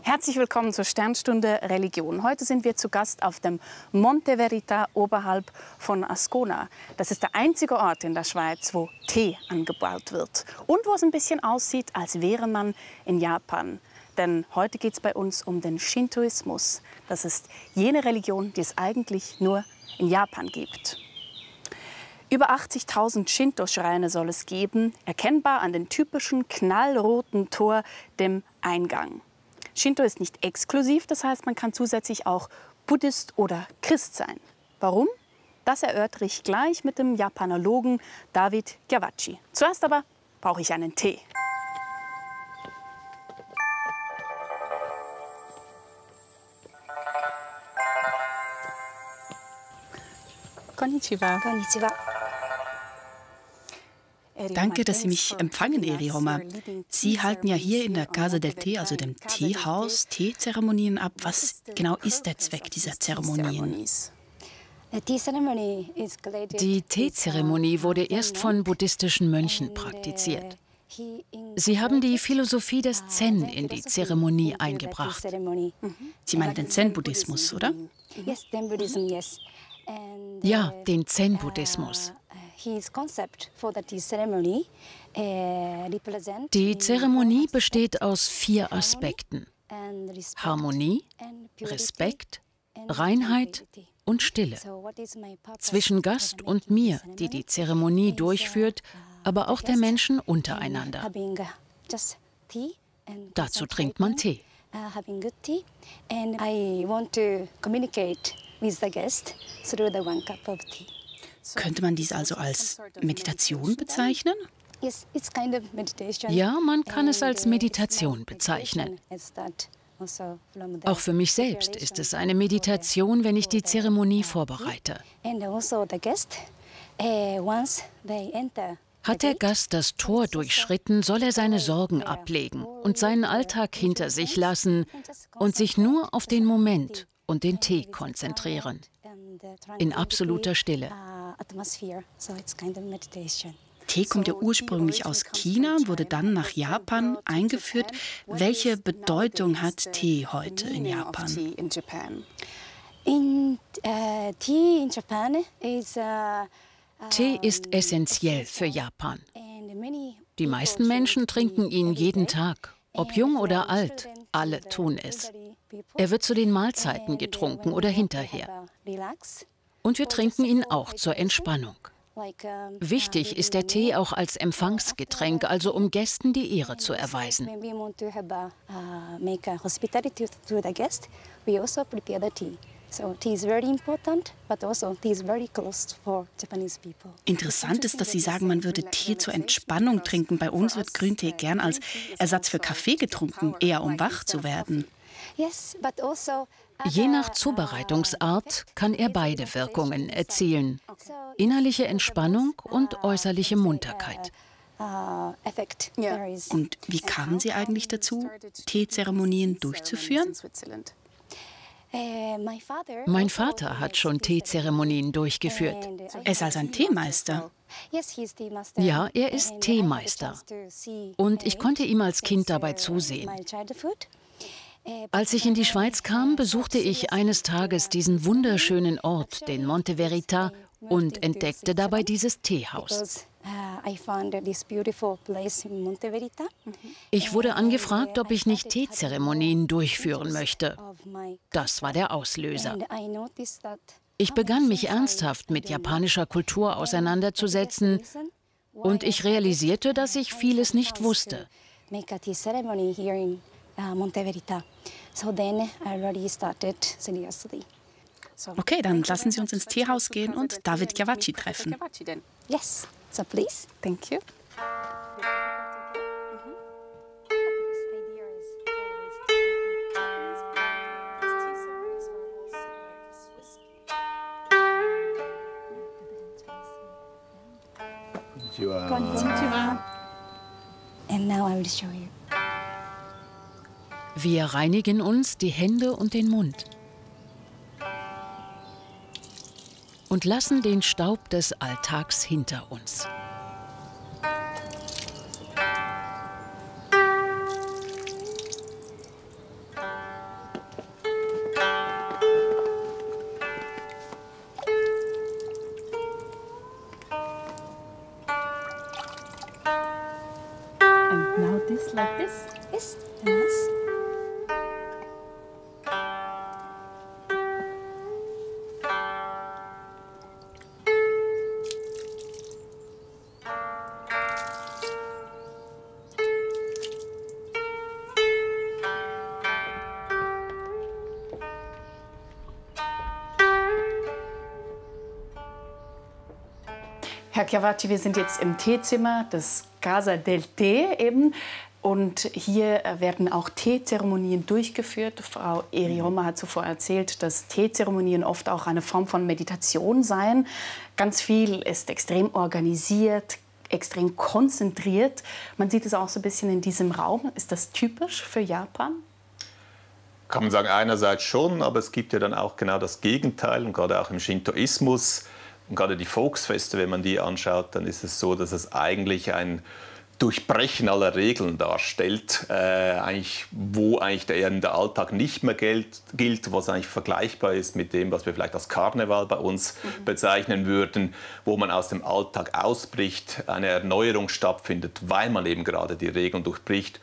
Herzlich willkommen zur Sternstunde Religion. Heute sind wir zu Gast auf dem Monte Verita oberhalb von Ascona. Das ist der einzige Ort in der Schweiz, wo Tee angebaut wird und wo es ein bisschen aussieht, als wäre man in Japan. Denn heute geht es bei uns um den Shintoismus. Das ist jene Religion, die es eigentlich nur in Japan gibt. Über 80.000 Shinto-Schreine soll es geben, erkennbar an dem typischen knallroten Tor, dem Eingang. Shinto ist nicht exklusiv, das heißt, man kann zusätzlich auch Buddhist oder Christ sein. Warum? Das erörtere ich gleich mit dem Japanologen David Gyavatschi. Zuerst aber brauche ich einen Tee. Konnichiwa. Konnichiwa. Danke, dass Sie mich empfangen, Erihoma. Sie halten ja hier in der Casa del Tè, also dem Teehaus, Teezeremonien ab. Was genau ist der Zweck dieser Zeremonien? Die Teezeremonie wurde erst von buddhistischen Mönchen praktiziert. Sie haben die Philosophie des Zen in die Zeremonie eingebracht. Sie meinen den Zen-Buddhismus, oder? Ja, den Zen-Buddhismus. Die Zeremonie besteht aus 4 Aspekten: Harmonie, Respekt, Reinheit und Stille. Zwischen Gast und mir, die die Zeremonie durchführt, aber auch der Menschen untereinander. Dazu trinkt man Tee. Könnte man dies also als Meditation bezeichnen? Ja, man kann es als Meditation bezeichnen. Auch für mich selbst ist es eine Meditation, wenn ich die Zeremonie vorbereite. Hat der Gast das Tor durchschritten, soll er seine Sorgen ablegen und seinen Alltag hinter sich lassen und sich nur auf den Moment und den Tee konzentrieren. In absoluter Stille. Tee kommt ja ursprünglich aus China, wurde dann nach Japan eingeführt. Welche Bedeutung hat Tee heute in Japan? Tee ist essentiell für Japan. Die meisten Menschen trinken ihn jeden Tag, ob jung oder alt, alle tun es. Er wird zu den Mahlzeiten getrunken oder hinterher. Und wir trinken ihn auch zur Entspannung. Wichtig ist der Tee auch als Empfangsgetränk, also um Gästen die Ehre zu erweisen. Interessant ist, dass Sie sagen, man würde Tee zur Entspannung trinken. Bei uns wird Grüntee gern als Ersatz für Kaffee getrunken, eher um wach zu werden. Je nach Zubereitungsart kann er beide Wirkungen erzielen: innerliche Entspannung und äußerliche Munterkeit. Und wie kamen Sie eigentlich dazu, Teezeremonien durchzuführen? Mein Vater hat schon Teezeremonien durchgeführt. Er ist also ein Teemeister. Ja, er ist Teemeister. Und ich konnte ihm als Kind dabei zusehen. Als ich in die Schweiz kam, besuchte ich eines Tages diesen wunderschönen Ort, den Monte Verita, und entdeckte dabei dieses Teehaus. Ich wurde angefragt, ob ich nicht Teezeremonien durchführen möchte. Das war der Auslöser. Ich begann mich ernsthaft mit japanischer Kultur auseinanderzusetzen und ich realisierte, dass ich vieles nicht wusste. Okay, dann lassen Sie uns ins Teehaus gehen und David Gyavatschi treffen. Yes, so please. Thank you. Konnichiwa. And now I will show you. Wir reinigen uns die Hände und den Mund und lassen den Staub des Alltags hinter uns. this like this? Yes. Yes. Herr Chiavacci, wir sind jetzt im Teezimmer des Casa del Té eben. Und hier werden auch Teezeremonien durchgeführt. Frau Eri-Homma hat zuvor erzählt, dass Teezeremonien oft auch eine Form von Meditation seien. Ganz viel ist extrem organisiert, extrem konzentriert. Man sieht es auch so ein bisschen in diesem Raum. Ist das typisch für Japan? Kann man sagen, einerseits schon, aber es gibt ja dann auch genau das Gegenteil. Und gerade auch im Shintoismus und gerade die Volksfeste, wenn man die anschaut, dann ist es so, dass es eigentlich ein Durchbrechen aller Regeln darstellt, wo eigentlich der Alltag nicht mehr gilt, was eigentlich vergleichbar ist mit dem, was wir vielleicht als Karneval bei uns bezeichnen würden, wo man aus dem Alltag ausbricht, eine Erneuerung stattfindet, weil man eben gerade die Regeln durchbricht.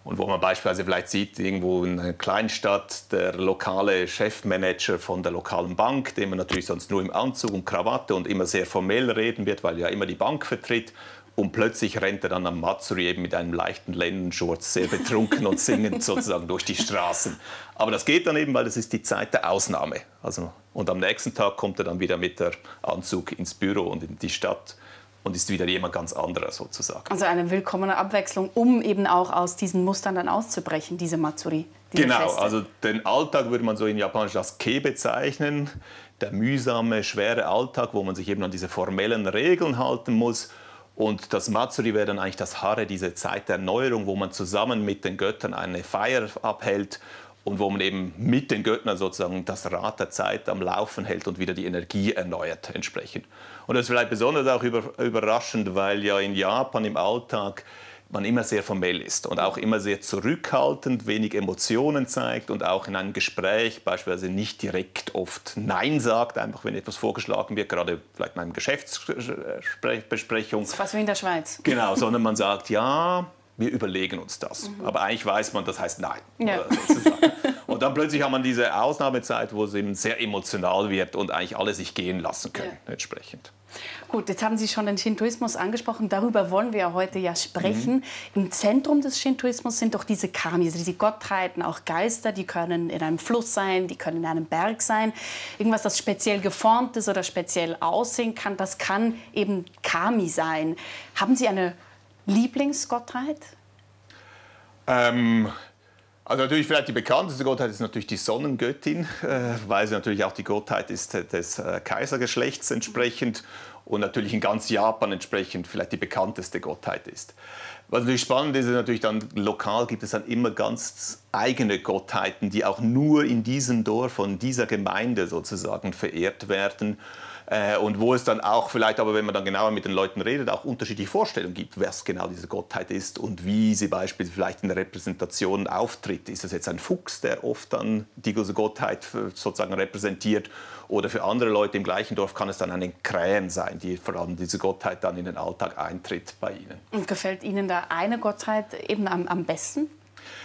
Und wo man beispielsweise vielleicht sieht, irgendwo in einer Kleinstadt, der lokale Chefmanager von der lokalen Bank, den man natürlich sonst nur im Anzug und Krawatte und immer sehr formell reden wird, weil er ja immer die Bank vertritt. Und plötzlich rennt er dann am Matsuri eben mit einem leichten Lendenschurz, sehr betrunken und singend sozusagen durch die Straßen. Aber das geht dann eben, weil das ist die Zeit der Ausnahme. Und am nächsten Tag kommt er dann wieder mit der Anzug ins Büro und in die Stadt und ist wieder jemand ganz anderer sozusagen. Also eine willkommene Abwechslung, um eben auch aus diesen Mustern dann auszubrechen, diese Matsuri. Genau, Feste. Also den Alltag würde man so in Japanisch als Ke bezeichnen. Der mühsame, schwere Alltag, wo man sich eben an diese formellen Regeln halten muss. Und das Matsuri wäre dann eigentlich das Hare, diese Zeit der Erneuerung, wo man zusammen mit den Göttern eine Feier abhält und wo man eben mit den Göttern sozusagen das Rad der Zeit am Laufen hält und wieder die Energie erneuert entsprechend. Und das ist vielleicht besonders auch überraschend, weil ja in Japan im Alltag man immer sehr formell ist und auch immer sehr zurückhaltend, wenig Emotionen zeigt und auch in einem Gespräch beispielsweise nicht direkt oft Nein sagt, einfach wenn etwas vorgeschlagen wird, gerade vielleicht in einer Geschäftsbesprechung. Das ist fast wie in der Schweiz. Genau, sondern man sagt, ja, wir überlegen uns das. Aber eigentlich weiß man, das heißt Nein. Ja. Und dann plötzlich hat man diese Ausnahmezeit, wo es eben sehr emotional wird und eigentlich alle sich gehen lassen können, entsprechend. Gut, jetzt haben Sie schon den Shintoismus angesprochen. Darüber wollen wir heute ja sprechen. Im Zentrum des Shintoismus sind doch diese Kami, also diese Gottheiten, auch Geister. Die können in einem Fluss sein, die können in einem Berg sein. Irgendwas, das speziell geformt ist oder speziell aussehen kann, das kann eben Kami sein. Haben Sie eine Lieblingsgottheit? Also natürlich vielleicht die bekannteste Gottheit ist natürlich die Sonnengöttin, weil sie natürlich auch die Gottheit ist des Kaisergeschlechts entsprechend und natürlich in ganz Japan entsprechend vielleicht die bekannteste Gottheit ist. Was natürlich spannend ist, ist natürlich dann lokal gibt es dann immer ganz eigene Gottheiten, die auch nur in diesem Dorf von dieser Gemeinde sozusagen verehrt werden. Und wo es dann auch vielleicht, aber wenn man dann genauer mit den Leuten redet, auch unterschiedliche Vorstellungen gibt, was genau diese Gottheit ist und wie sie beispielsweise vielleicht in der Repräsentation auftritt. Ist das jetzt ein Fuchs, der oft dann diese Gottheit sozusagen repräsentiert? Oder für andere Leute im gleichen Dorf kann es dann eine Krähen sein, die vor allem diese Gottheit dann in den Alltag eintritt bei ihnen. Und gefällt Ihnen da eine Gottheit eben am besten?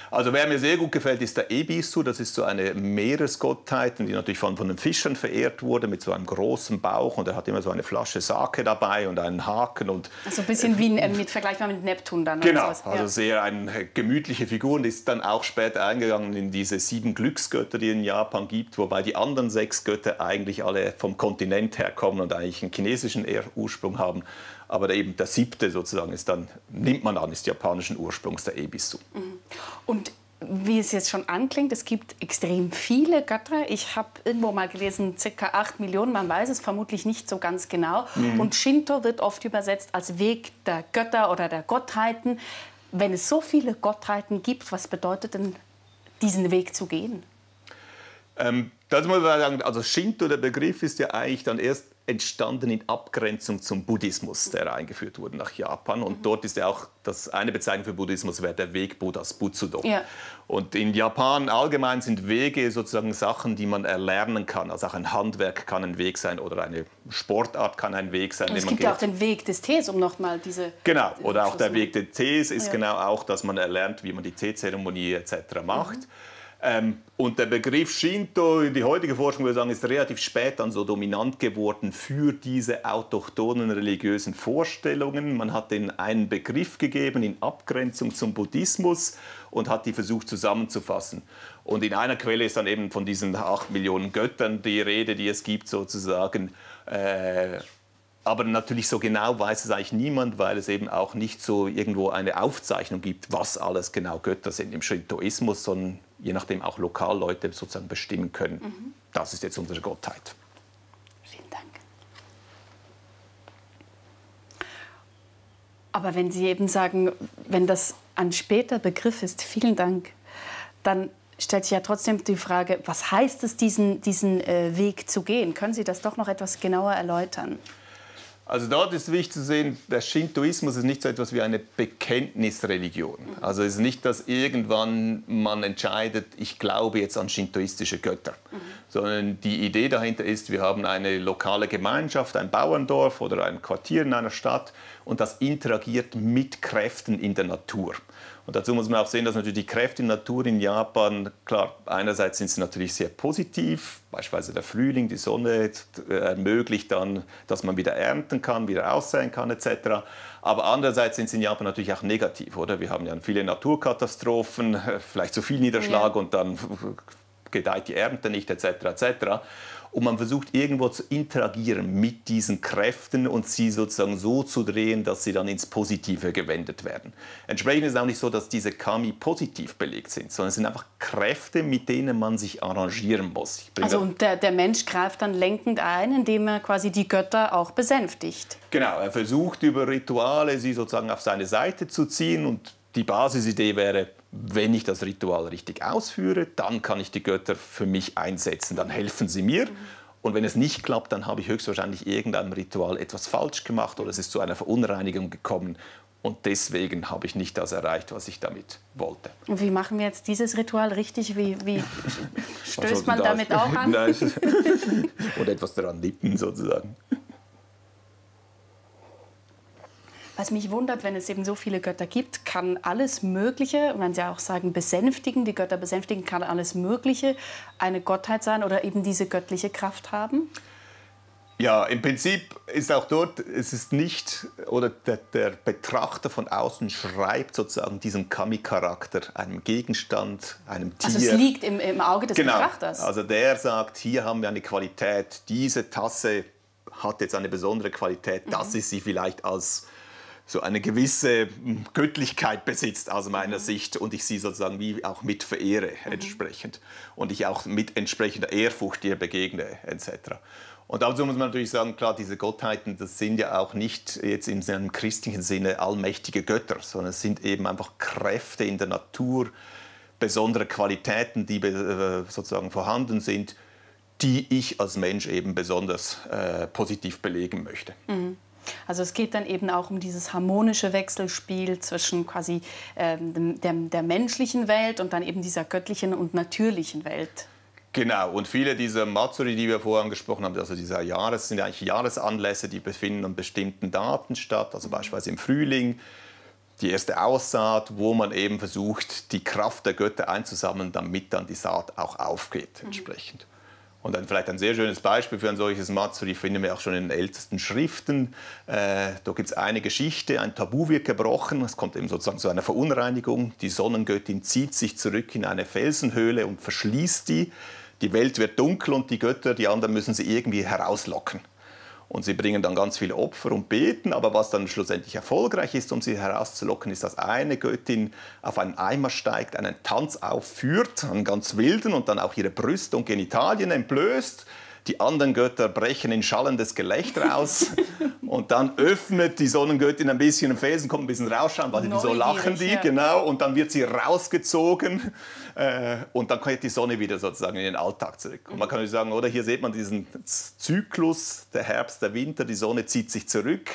Also wer mir sehr gut gefällt, ist der Ebisu. Das ist so eine Meeresgottheit, die natürlich von den Fischern verehrt wurde, mit so einem großen Bauch. Und er hat immer so eine Flasche Sake dabei und einen Haken. Und also ein bisschen wie vergleichbar mit Neptun dann. Genau, oder also sehr eine gemütliche Figur und ist dann auch später eingegangen in diese 7 Glücksgötter, die es in Japan gibt. Wobei die anderen 6 Götter eigentlich alle vom Kontinent herkommen und eigentlich einen chinesischen Ursprung haben. Aber eben der 7. sozusagen ist dann, nimmt man an, ist japanischen Ursprungs, der Ebisu. Und wie es jetzt schon anklingt, es gibt extrem viele Götter. Ich habe irgendwo mal gelesen, ca. 8 Millionen, man weiß es vermutlich nicht so ganz genau. Und Shinto wird oft übersetzt als Weg der Götter oder der Gottheiten. Wenn es so viele Gottheiten gibt, was bedeutet denn, diesen Weg zu gehen? Das muss man sagen, also Shinto, der Begriff ist ja eigentlich dann erst entstanden in Abgrenzung zum Buddhismus, der eingeführt wurde nach Japan. Und dort ist ja auch eine Bezeichnung für Buddhismus wäre der Weg Buddhas, Butsudo. Ja. Und in Japan allgemein sind Wege sozusagen Sachen, die man erlernen kann. Also auch ein Handwerk kann ein Weg sein oder eine Sportart kann ein Weg sein. Und es gibt ja auch den Weg des Tees, um nochmal diese... Genau, oder auch der Weg des Tees ist genau auch, dass man erlernt, wie man die Teezeremonie etc. macht. Und der Begriff Shinto, die heutige Forschung würde sagen, ist relativ spät dann so dominant geworden für diese autochthonen religiösen Vorstellungen. Man hat denen einen Begriff gegeben in Abgrenzung zum Buddhismus und hat die versucht zusammenzufassen. Und in einer Quelle ist dann eben von diesen 8 Millionen Göttern die Rede, die es gibt sozusagen. Aber natürlich so genau weiß es eigentlich niemand, weil es eben auch nicht so irgendwo eine Aufzeichnung gibt, was alles genau Götter sind im Shintoismus, sondern je nachdem auch lokal Leute sozusagen bestimmen können. Das ist jetzt unsere Gottheit. Vielen Dank. Aber wenn Sie eben sagen, wenn das ein später Begriff ist, vielen Dank, dann stellt sich ja trotzdem die Frage, was heißt es, diesen Weg zu gehen? Können Sie das doch noch etwas genauer erläutern? Also dort ist wichtig zu sehen, der Shintoismus ist nicht so etwas wie eine Bekenntnisreligion. Also es ist nicht, dass irgendwann man entscheidet, ich glaube jetzt an shintoistische Götter. Sondern die Idee dahinter ist, wir haben eine lokale Gemeinschaft, ein Bauerndorf oder ein Quartier in einer Stadt und das interagiert mit Kräften in der Natur. Und dazu muss man auch sehen, dass natürlich die Kräfte in der Natur in Japan, klar, einerseits sind sie natürlich sehr positiv, beispielsweise der Frühling, die Sonne ermöglicht dann, dass man wieder ernten kann, wieder aussäen kann etc. Aber andererseits sind sie in Japan natürlich auch negativ, oder? Wir haben ja viele Naturkatastrophen, vielleicht zu viel Niederschlag und dann gedeiht die Ernte nicht etc. etc. Und man versucht irgendwo zu interagieren mit diesen Kräften und sie sozusagen so zu drehen, dass sie dann ins Positive gewendet werden. Entsprechend ist es auch nicht so, dass diese Kami positiv belegt sind, sondern es sind einfach Kräfte, mit denen man sich arrangieren muss. Also und der Mensch greift dann lenkend ein, indem er quasi die Götter auch besänftigt. Genau, er versucht über Rituale sie sozusagen auf seine Seite zu ziehen und die Basisidee wäre, wenn ich das Ritual richtig ausführe, dann kann ich die Götter für mich einsetzen, dann helfen sie mir. Und wenn es nicht klappt, dann habe ich höchstwahrscheinlich irgendeinem Ritual etwas falsch gemacht oder es ist zu einer Verunreinigung gekommen. Und deswegen habe ich nicht das erreicht, was ich damit wollte. Und wie machen wir jetzt dieses Ritual richtig? Wie stößt man damit auch an? Oder etwas daran nippen sozusagen. Was mich wundert, wenn es eben so viele Götter gibt, kann alles Mögliche, wenn Sie auch sagen besänftigen, die Götter besänftigen, kann alles Mögliche eine Gottheit sein oder eben diese göttliche Kraft haben? Ja, im Prinzip ist auch dort, es ist nicht, oder der Betrachter von außen schreibt sozusagen diesen Kami-Charakter einem Gegenstand, einem Tier. Also es liegt im Auge des Betrachters? Also der sagt, hier haben wir eine Qualität, diese Tasse hat jetzt eine besondere Qualität, das ist sie vielleicht als so eine gewisse Göttlichkeit besitzt aus meiner Sicht und ich sie sozusagen wie auch mit verehre entsprechend und ich auch mit entsprechender Ehrfurcht ihr begegne etc. Und dazu muss man natürlich sagen, klar, diese Gottheiten, das sind ja auch nicht jetzt in einem christlichen Sinne allmächtige Götter, sondern es sind eben einfach Kräfte in der Natur, besondere Qualitäten, die sozusagen vorhanden sind, die ich als Mensch eben besonders positiv belegen möchte. Also es geht dann eben auch um dieses harmonische Wechselspiel zwischen quasi der menschlichen Welt und dann eben dieser göttlichen und natürlichen Welt. Genau, und viele dieser Matsuri, die wir vorher angesprochen haben, also sind eigentlich Jahresanlässe, die befinden an bestimmten Daten statt, also beispielsweise im Frühling, die erste Aussaat, wo man eben versucht, die Kraft der Götter einzusammeln, damit dann die Saat auch aufgeht entsprechend. Und dann vielleicht ein sehr schönes Beispiel für ein solches Matsuri finden wir auch schon in den ältesten Schriften. Da gibt es eine Geschichte, ein Tabu wird gebrochen, es kommt eben sozusagen zu einer Verunreinigung. Die Sonnengöttin zieht sich zurück in eine Felsenhöhle und verschließt die. Die Welt wird dunkel und die Götter, die anderen, müssen sie irgendwie herauslocken. Und sie bringen dann ganz viele Opfer und beten, aber was dann schlussendlich erfolgreich ist, um sie herauszulocken, ist, dass eine Göttin auf einen Eimer steigt, einen Tanz aufführt, einen ganz wilden, und dann auch ihre Brüste und Genitalien entblößt. Die anderen Götter brechen in schallendes Gelächter aus. Und dann öffnet die Sonnengöttin ein bisschen den Felsen, kommt ein bisschen rausschauen, weil so lachen die, ja. Genau. Und dann wird sie rausgezogen und dann kommt die Sonne wieder sozusagen in den Alltag zurück. Und man kann sagen, oder hier sieht man diesen Zyklus, der Herbst, der Winter, die Sonne zieht sich zurück.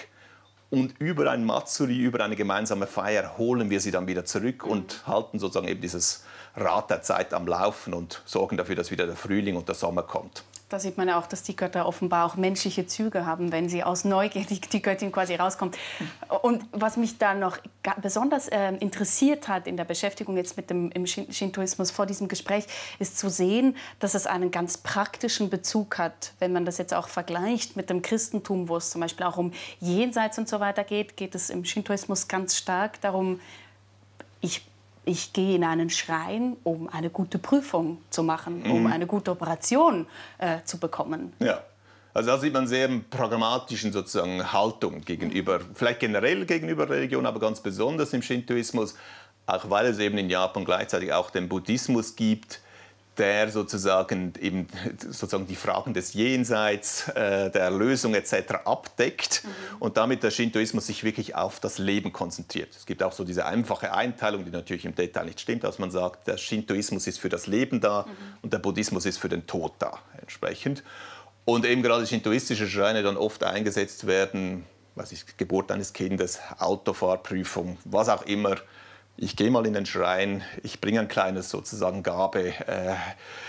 Und über ein Matsuri, über eine gemeinsame Feier holen wir sie dann wieder zurück und halten sozusagen eben dieses Rad der Zeit am Laufen und sorgen dafür, dass wieder der Frühling und der Sommer kommt. Da sieht man ja auch, dass die Götter offenbar auch menschliche Züge haben, wenn sie aus Neugier die Göttin quasi rauskommt. Und was mich da noch besonders interessiert hat in der Beschäftigung jetzt mit dem Shintoismus vor diesem Gespräch, ist zu sehen, dass es einen ganz praktischen Bezug hat. Wenn man das jetzt auch vergleicht mit dem Christentum, wo es zum Beispiel auch um Jenseits und so weiter geht, geht es im Shintoismus ganz stark darum, ich gehe in einen Schrein, um eine gute Prüfung zu machen, um eine gute Operation zu bekommen. Ja, also da sieht man sehr pragmatischen sozusagen Haltung gegenüber, vielleicht generell gegenüber Religion, aber ganz besonders im Shintoismus, auch weil es eben in Japan gleichzeitig auch den Buddhismus gibt, der sozusagen eben die Fragen des Jenseits, der Erlösung etc. abdeckt und damit der Shintoismus sich wirklich auf das Leben konzentriert. Es gibt auch so diese einfache Einteilung, die natürlich im Detail nicht stimmt, dass man sagt, der Shintoismus ist für das Leben da und der Buddhismus ist für den Tod da entsprechend. Und eben gerade shintoistische Schreine dann oft eingesetzt werden, Geburt eines Kindes, Autofahrprüfung, was auch immer. Ich gehe mal in den Schrein, ich bringe ein kleines sozusagen Gabe,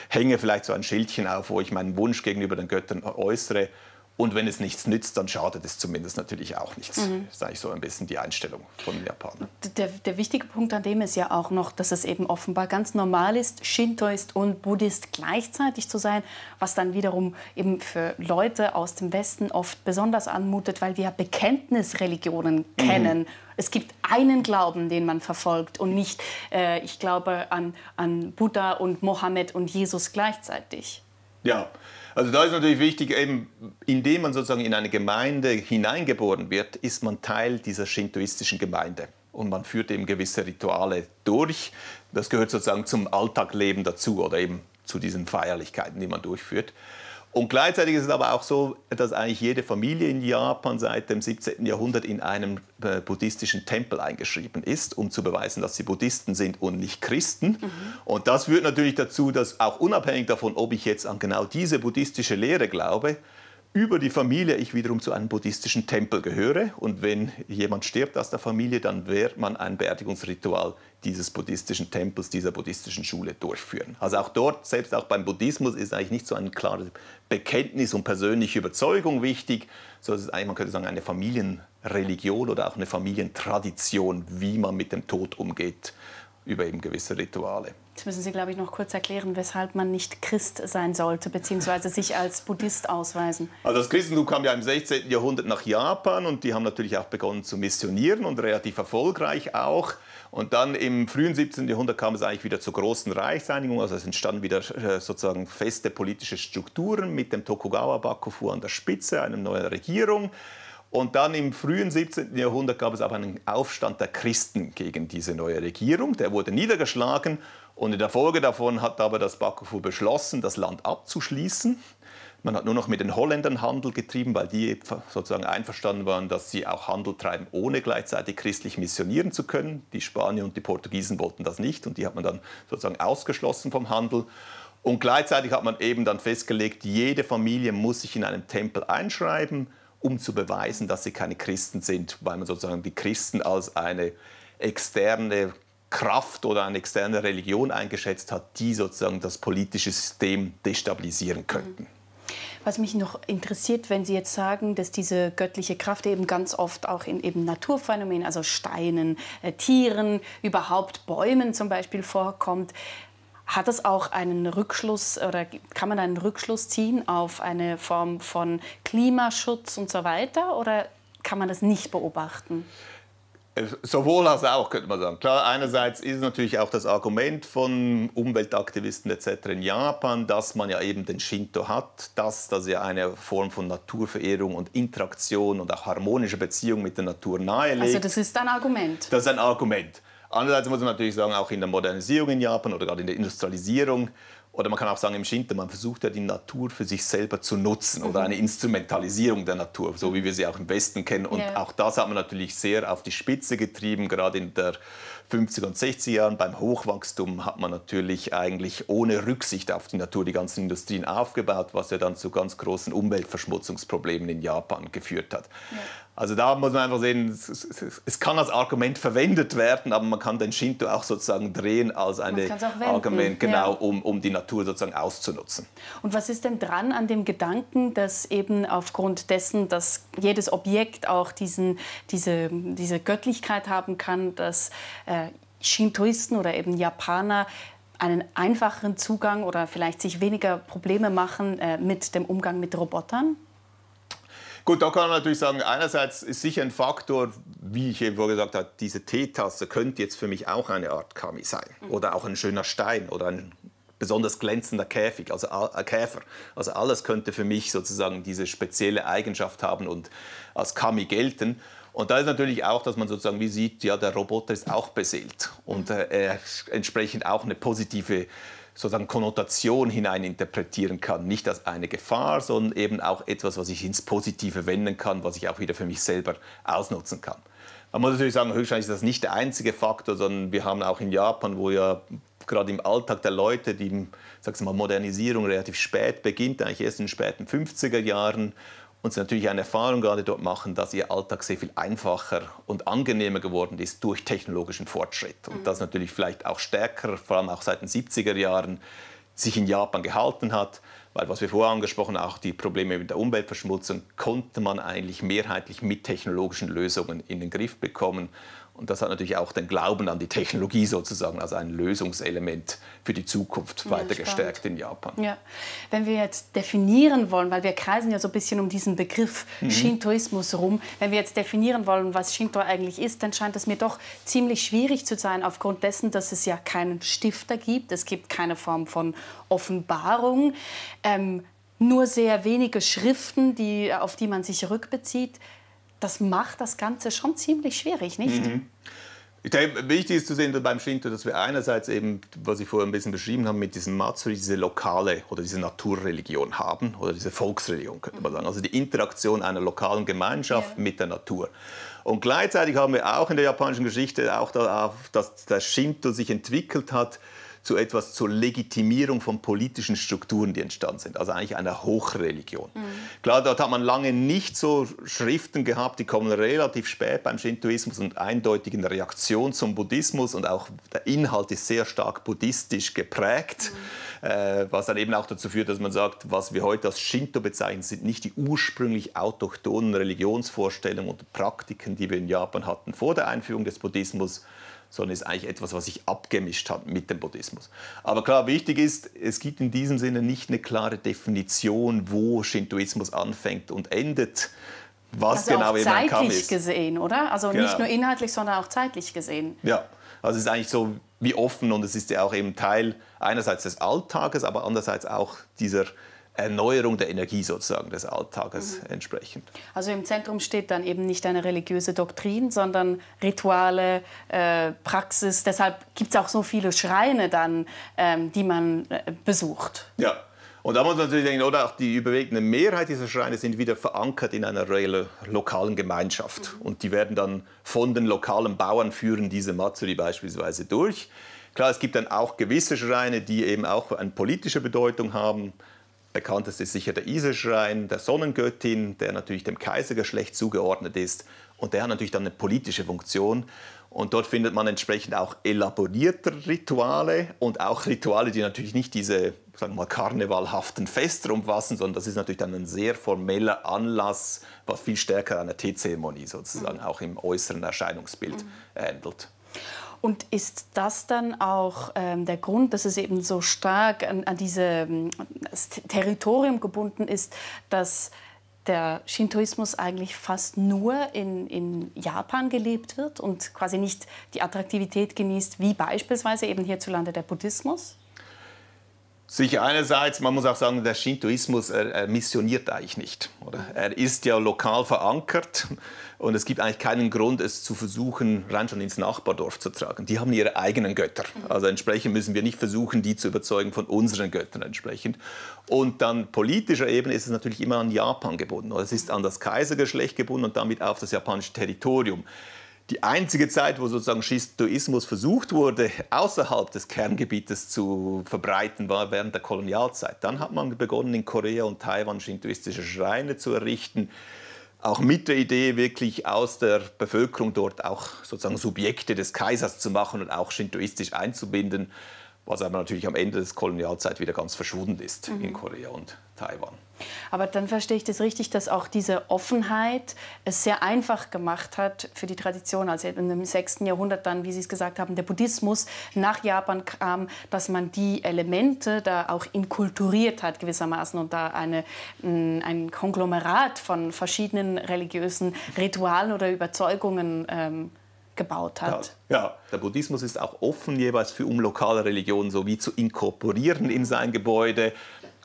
hänge vielleicht so ein Schildchen auf, wo ich meinen Wunsch gegenüber den Göttern äußere. Und wenn es nichts nützt, dann schadet es zumindest natürlich auch nichts. Das ist eigentlich so ein bisschen die Einstellung von den Japanern. Der wichtige Punkt an dem ist ja auch noch, dass es eben offenbar ganz normal ist, Shintoist und Buddhist gleichzeitig zu sein, was dann wiederum eben für Leute aus dem Westen oft besonders anmutet, weil wir Bekenntnisreligionen kennen. Es gibt einen Glauben, den man verfolgt und nicht, ich glaube an Buddha und Mohammed und Jesus gleichzeitig. Ja, also da ist natürlich wichtig, eben, indem man sozusagen in eine Gemeinde hineingeboren wird, ist man Teil dieser shintoistischen Gemeinde. Und man führt eben gewisse Rituale durch. Das gehört sozusagen zum Alltagleben dazu oder eben zu diesen Feierlichkeiten, die man durchführt. Und gleichzeitig ist es aber auch so, dass eigentlich jede Familie in Japan seit dem 17. Jahrhundert in einem buddhistischen Tempel eingeschrieben ist, um zu beweisen, dass sie Buddhisten sind und nicht Christen. Und das führt natürlich dazu, dass auch unabhängig davon, ob ich jetzt an genau diese buddhistische Lehre glaube, über die Familie ich wiederum zu einem buddhistischen Tempel gehöre. Und wenn jemand stirbt aus der Familie, dann wird man ein Beerdigungsritual dieses buddhistischen Tempels, dieser buddhistischen Schule durchführen. Also auch dort, selbst auch beim Buddhismus, ist eigentlich nicht so ein klares Bekenntnis und persönliche Überzeugung wichtig, sondern es ist eigentlich, man könnte sagen, eine Familienreligion oder auch eine Familientradition, wie man mit dem Tod umgeht, über eben gewisse Rituale. Jetzt müssen Sie, glaube ich, noch kurz erklären, weshalb man nicht Christ sein sollte, beziehungsweise sich als Buddhist ausweisen. Also das Christentum kam ja im 16. Jahrhundert nach Japan und die haben natürlich auch begonnen zu missionieren und relativ erfolgreich auch. Und dann im frühen 17. Jahrhundert kam es eigentlich wieder zur großen Reichseinigung, also es entstanden wieder sozusagen feste politische Strukturen mit dem Tokugawa Bakufu an der Spitze, einer neuen Regierung. Und dann im frühen 17. Jahrhundert gab es aber einen Aufstand der Christen gegen diese neue Regierung. Der wurde niedergeschlagen und in der Folge davon hat aber das Bakufu beschlossen, das Land abzuschließen. Man hat nur noch mit den Holländern Handel getrieben, weil die sozusagen einverstanden waren, dass sie auch Handel treiben, ohne gleichzeitig christlich missionieren zu können. Die Spanier und die Portugiesen wollten das nicht und die hat man dann sozusagen ausgeschlossen vom Handel. Und gleichzeitig hat man eben dann festgelegt, jede Familie muss sich in einem Tempel einschreiben, um zu beweisen, dass sie keine Christen sind, weil man sozusagen die Christen als eine externe Kraft oder eine externe Religion eingeschätzt hat, die sozusagen das politische System destabilisieren könnten. Was mich noch interessiert, wenn Sie jetzt sagen, dass diese göttliche Kraft eben ganz oft auch in eben Naturphänomenen, also Steinen, Tieren, überhaupt Bäumen zum Beispiel vorkommt, hat es auch einen Rückschluss oder kann man einen Rückschluss ziehen auf eine Form von Klimaschutz und so weiter oder kann man das nicht beobachten? Sowohl als auch, könnte man sagen. Klar, einerseits ist natürlich auch das Argument von Umweltaktivisten etc. in Japan, dass man ja eben den Shinto hat, dass das ja eine Form von Naturverehrung und Interaktion und auch harmonische Beziehung mit der Natur nahelegt. Also das ist ein Argument? Das ist ein Argument. Andererseits muss man natürlich sagen, auch in der Modernisierung in Japan oder gerade in der Industrialisierung Oder man kann auch sagen, im Shinto, man versucht ja die Natur für sich selber zu nutzen oder eine Instrumentalisierung der Natur, so wie wir sie auch im Westen kennen. Und auch das hat man natürlich sehr auf die Spitze getrieben, gerade in der 50er und 60er Jahren. Beim Hochwachstum hat man natürlich eigentlich ohne Rücksicht auf die Natur die ganzen Industrien aufgebaut, was ja dann zu ganz großen Umweltverschmutzungsproblemen in Japan geführt hat. Ja. Also da muss man einfach sehen, es kann als Argument verwendet werden, aber man kann den Shinto auch sozusagen drehen als ein Argument, genau, um die Natur sozusagen auszunutzen. Und was ist denn dran an dem Gedanken, dass eben aufgrund dessen, dass jedes Objekt auch diese Göttlichkeit haben kann, dass Shintoisten oder eben Japaner einen einfacheren Zugang oder vielleicht sich weniger Probleme machen mit dem Umgang mit Robotern? Gut, da kann man natürlich sagen, einerseits ist sicher ein Faktor, wie ich eben vorher gesagt habe, diese Teetasse könnte jetzt für mich auch eine Art Kami sein. Oder auch ein schöner Stein oder ein besonders glänzender Käfer. Also alles könnte für mich sozusagen diese spezielle Eigenschaft haben und als Kami gelten. Und da ist natürlich auch, dass man sozusagen wie sieht, ja, der Roboter ist auch beseelt und entsprechend auch eine positive sozusagen Konnotation hineininterpretieren kann. Nicht als eine Gefahr, sondern eben auch etwas, was ich ins Positive wenden kann, was ich auch wieder für mich selber ausnutzen kann. Man muss natürlich sagen, höchstwahrscheinlich ist das nicht der einzige Faktor, sondern wir haben auch in Japan, wo ja gerade im Alltag der Leute die Modernisierung relativ spät beginnt, eigentlich erst in den späten 50er Jahren, und sie natürlich eine Erfahrung gerade dort machen, dass ihr Alltag sehr viel einfacher und angenehmer geworden ist durch technologischen Fortschritt. Und das natürlich vielleicht auch stärker, vor allem auch seit den 70er Jahren, sich in Japan gehalten hat. Weil, was wir vorher angesprochen haben, auch die Probleme mit der Umweltverschmutzung, konnte man eigentlich mehrheitlich mit technologischen Lösungen in den Griff bekommen. Und das hat natürlich auch den Glauben an die Technologie sozusagen als ein Lösungselement für die Zukunft weiter gestärkt in Japan. Ja. Wenn wir jetzt definieren wollen, weil wir kreisen ja so ein bisschen um diesen Begriff Shintoismus rum, wenn wir jetzt definieren wollen, was Shinto eigentlich ist, dann scheint es mir doch ziemlich schwierig zu sein, aufgrund dessen, dass es ja keinen Stifter gibt. Es gibt keine Form von Offenbarung, nur sehr wenige Schriften, auf die man sich rückbezieht. Das macht das Ganze schon ziemlich schwierig, nicht? Ich denke, wichtig ist zu sehen beim Shinto, dass wir einerseits eben, was ich vorher ein bisschen beschrieben habe, mit diesem Matsuri, diese lokale oder diese Naturreligion haben oder diese Volksreligion, könnte man sagen. Also die Interaktion einer lokalen Gemeinschaft mit der Natur. Und gleichzeitig haben wir auch in der japanischen Geschichte auch dass der Shinto sich entwickelt hat zu etwas zur Legitimierung von politischen Strukturen, die entstanden sind. Also eigentlich einer Hochreligion. Klar, dort hat man lange nicht so Schriften gehabt, die kommen relativ spät beim Shintoismus und eindeutig in der Reaktion zum Buddhismus. Und auch der Inhalt ist sehr stark buddhistisch geprägt, was dann eben auch dazu führt, dass man sagt, was wir heute als Shinto bezeichnen, sind nicht die ursprünglich autochthonen Religionsvorstellungen und Praktiken, die wir in Japan hatten vor der Einführung des Buddhismus, sondern ist eigentlich etwas, was sich abgemischt hat mit dem Buddhismus. Aber klar, wichtig ist, es gibt in diesem Sinne nicht eine klare Definition, wo Shintoismus anfängt und endet, was also genau eben ein Kami ist. Zeitlich gesehen, oder? Also nicht nur inhaltlich, sondern auch zeitlich gesehen. Ja, also es ist eigentlich so wie offen und es ist ja auch eben Teil einerseits des Alltages, aber andererseits auch dieser Erneuerung der Energie sozusagen des Alltages entsprechend. Also im Zentrum steht dann eben nicht eine religiöse Doktrin, sondern Rituale, Praxis. Deshalb gibt es auch so viele Schreine dann, die man besucht. Ja. Und da muss man natürlich denken, oder auch die überwiegende Mehrheit dieser Schreine sind wieder verankert in einer lokalen Gemeinschaft. Und die werden dann von den lokalen Bauern führen diese Matsuri beispielsweise durch. Klar, es gibt dann auch gewisse Schreine, die eben auch eine politische Bedeutung haben. Bekanntest ist sicher der Ise-Schrein der Sonnengöttin, der natürlich dem Kaisergeschlecht zugeordnet ist. Und der hat natürlich dann eine politische Funktion. Und dort findet man entsprechend auch elaborierte Rituale und auch Rituale, die natürlich nicht diese, sagen wir mal, karnevalhaften Feste umfassen, sondern das ist natürlich dann ein sehr formeller Anlass, was viel stärker einer Teezeremonie sozusagen auch im äußeren Erscheinungsbild ähnelt. Und ist das dann auch der Grund, dass es eben so stark an das Territorium gebunden ist, dass der Shintoismus eigentlich fast nur in Japan gelebt wird und quasi nicht die Attraktivität genießt, wie beispielsweise eben hierzulande der Buddhismus? Sicher einerseits, man muss auch sagen, der Shintoismus er missioniert eigentlich nicht. Oder? Er ist ja lokal verankert und es gibt eigentlich keinen Grund, es zu versuchen, rein schon ins Nachbardorf zu tragen. Die haben ihre eigenen Götter. Also entsprechend müssen wir nicht versuchen, die zu überzeugen von unseren Göttern entsprechend. Und dann politischer Ebene ist es natürlich immer an Japan gebunden. Oder es ist an das Kaisergeschlecht gebunden und damit auf das japanische Territorium. Die einzige Zeit, wo sozusagen Shintoismus versucht wurde, außerhalb des Kerngebietes zu verbreiten, war während der Kolonialzeit. Dann hat man begonnen, in Korea und Taiwan shintoistische Schreine zu errichten, auch mit der Idee, wirklich aus der Bevölkerung dort auch sozusagen Subjekte des Kaisers zu machen und auch shintoistisch einzubinden, was aber natürlich am Ende der Kolonialzeit wieder ganz verschwunden ist in Korea und Taiwan. Aber dann verstehe ich das richtig, dass auch diese Offenheit es sehr einfach gemacht hat für die Tradition. Also im 6. Jahrhundert dann, wie Sie es gesagt haben, der Buddhismus nach Japan kam, dass man die Elemente da auch inkulturiert hat gewissermaßen und da ein Konglomerat von verschiedenen religiösen Ritualen oder Überzeugungen gebaut hat. Ja, der Buddhismus ist auch offen jeweils für lokale Religionen sowie zu inkorporieren in sein Gebäude.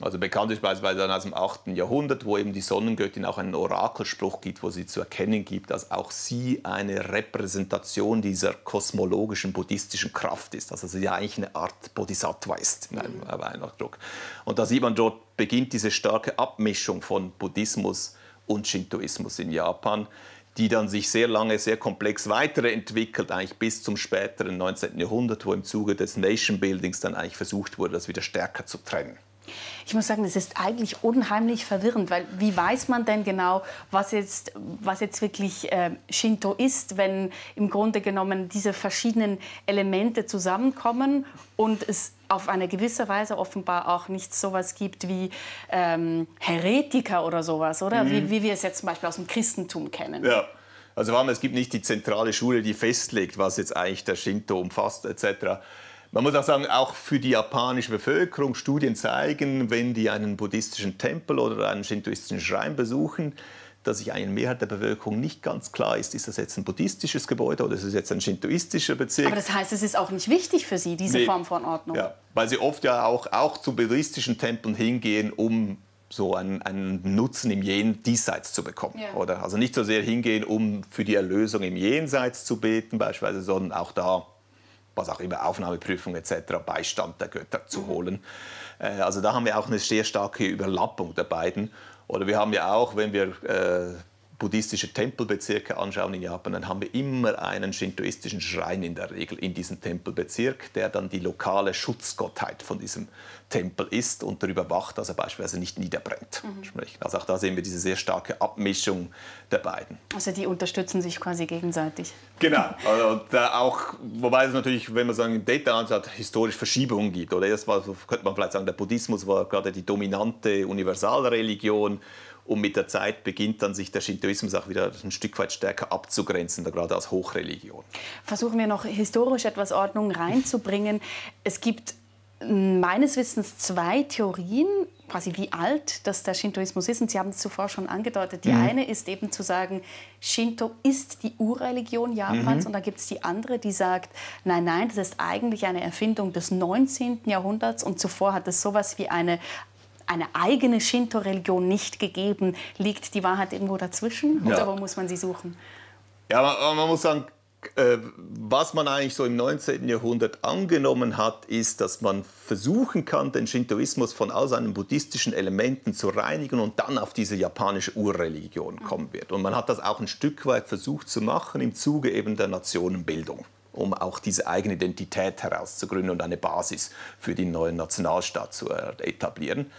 Also bekannt ist beispielsweise dann aus dem 8. Jahrhundert, wo eben die Sonnengöttin auch einen Orakelspruch gibt, wo sie zu erkennen gibt, dass auch sie eine Repräsentation dieser kosmologischen buddhistischen Kraft ist. Also sie ja eigentlich eine Art Bodhisattva ist in einem Ausdruck. Und da sieht man, dort beginnt diese starke Abmischung von Buddhismus und Shintoismus in Japan, die dann sich sehr lange, sehr komplex weiterentwickelt, eigentlich bis zum späteren 19. Jahrhundert, wo im Zuge des Nation Buildings dann eigentlich versucht wurde, das wieder stärker zu trennen. Ich muss sagen, es ist eigentlich unheimlich verwirrend, weil wie weiß man denn genau, was jetzt wirklich Shinto ist, wenn im Grunde genommen diese verschiedenen Elemente zusammenkommen und es auf eine gewisse Weise offenbar auch nicht sowas gibt wie Heretiker oder sowas, oder? Wie wir es jetzt zum Beispiel aus dem Christentum kennen. Ja. Also es gibt nicht die zentrale Schule, die festlegt, was jetzt eigentlich der Shinto umfasst etc. Man muss auch sagen, auch für die japanische Bevölkerung, Studien zeigen, wenn die einen buddhistischen Tempel oder einen shintoistischen Schrein besuchen, dass sich eine Mehrheit der Bevölkerung nicht ganz klar ist das jetzt ein buddhistisches Gebäude oder ist es jetzt ein shintoistischer Bezirk. Aber das heißt, es ist auch nicht wichtig für Sie, diese Form von Ordnung? Ja, weil sie oft ja auch zu buddhistischen Tempeln hingehen, um so einen Nutzen im Diesseits zu bekommen. Ja. Oder? Also nicht so sehr hingehen, um für die Erlösung im Jenseits zu beten, beispielsweise, sondern auch da, was auch immer, Aufnahmeprüfung etc., Beistand der Götter zu holen. Also da haben wir auch eine sehr starke Überlappung der beiden. Oder wir haben ja auch, wenn wir buddhistische Tempelbezirke anschauen in Japan, dann haben wir immer einen shintoistischen Schrein in der Regel in diesem Tempelbezirk, der dann die lokale Schutzgottheit von diesem Tempel ist und darüber wacht, dass er beispielsweise nicht niederbrennt. Also auch da sehen wir diese sehr starke Abmischung der beiden. Also die unterstützen sich quasi gegenseitig. Genau. Also auch, wobei es natürlich, wenn man sagen, im Detail anschaut, historisch Verschiebungen gibt. Oder erst mal könnte man vielleicht sagen, der Buddhismus war gerade die dominante Universalreligion. Und mit der Zeit beginnt dann sich der Shintoismus auch wieder ein Stück weit stärker abzugrenzen, gerade als Hochreligion. Versuchen wir noch historisch etwas Ordnung reinzubringen. Es gibt meines Wissens 2 Theorien, quasi wie alt das der Shintoismus ist. Und Sie haben es zuvor schon angedeutet. Die eine ist eben zu sagen, Shinto ist die Urreligion Japans. Und da gibt es die andere, die sagt, nein, nein, das ist eigentlich eine Erfindung des 19. Jahrhunderts. Und zuvor hat es sowas wie eine eigene Shinto-Religion nicht gegeben. Liegt die Wahrheit irgendwo dazwischen? Oder wo muss man sie suchen? Ja, man muss sagen, was man eigentlich so im 19. Jahrhundert angenommen hat, ist, dass man versuchen kann, den Shintoismus von all seinen buddhistischen Elementen zu reinigen und dann auf diese japanische Urreligion kommen wird. Und man hat das auch ein Stück weit versucht zu machen im Zuge eben der Nationenbildung, um auch diese eigene Identität herauszugründen und eine Basis für den neuen Nationalstaat zu etablieren.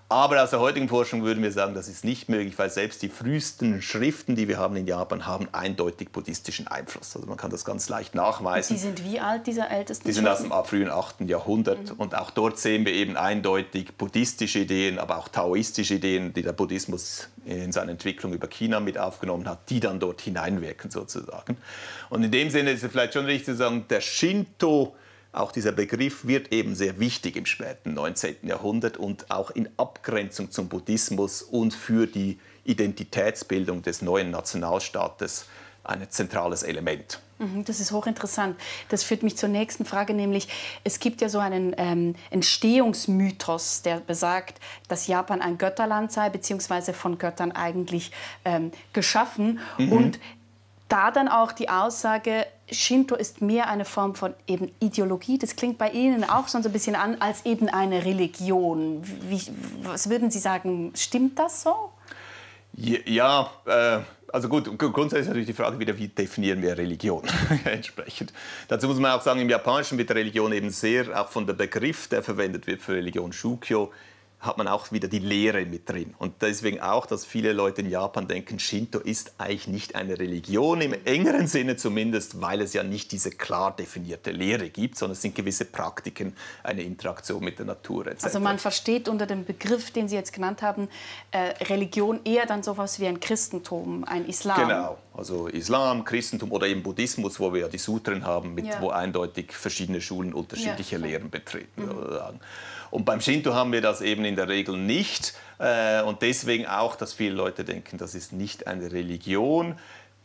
Aber aus der heutigen Forschung würden wir sagen, das ist nicht möglich, weil selbst die frühesten Schriften, die wir haben in Japan, haben eindeutig buddhistischen Einfluss. Also man kann das ganz leicht nachweisen. Die sind wie alt, diese ältesten Die sind aus dem frühen 8. Jahrhundert. Und auch dort sehen wir eben eindeutig buddhistische Ideen, aber auch taoistische Ideen, die der Buddhismus in seiner Entwicklung über China mit aufgenommen hat, die dann dort hineinwirken sozusagen. Und in dem Sinne ist es vielleicht schon richtig zu sagen, der Shinto, auch dieser Begriff wird eben sehr wichtig im späten 19. Jahrhundert und auch in Abgrenzung zum Buddhismus und für die Identitätsbildung des neuen Nationalstaates ein zentrales Element. Das ist hochinteressant. Das führt mich zur nächsten Frage, nämlich es gibt ja so einen Entstehungsmythos, der besagt, dass Japan ein Götterland sei, beziehungsweise von Göttern eigentlich geschaffen. Und da dann auch die Aussage, Shinto ist mehr eine Form von eben Ideologie. Das klingt bei Ihnen auch schon so ein bisschen an, als eben eine Religion. Was würden Sie sagen, stimmt das so? Ja, also gut, grundsätzlich ist natürlich die Frage wieder, wie definieren wir Religion entsprechend. Dazu muss man auch sagen, im Japanischen wird Religion eben sehr, auch von der Begriff, der verwendet wird für Religion, Shukyo, hat man auch wieder die Lehre mit drin. Und deswegen auch, dass viele Leute in Japan denken, Shinto ist eigentlich nicht eine Religion, im engeren Sinne zumindest, weil es ja nicht diese klar definierte Lehre gibt, sondern es sind gewisse Praktiken, eine Interaktion mit der Natur etc. Also man versteht unter dem Begriff, den Sie jetzt genannt haben, Religion eher dann sowas wie ein Christentum, ein Islam. Genau, also Islam, Christentum oder eben Buddhismus, wo wir ja die Sutren haben, wo eindeutig verschiedene Schulen unterschiedliche Lehren betreten. Und beim Shinto haben wir das eben in der Regel nicht. Und deswegen auch, dass viele Leute denken, das ist nicht eine Religion.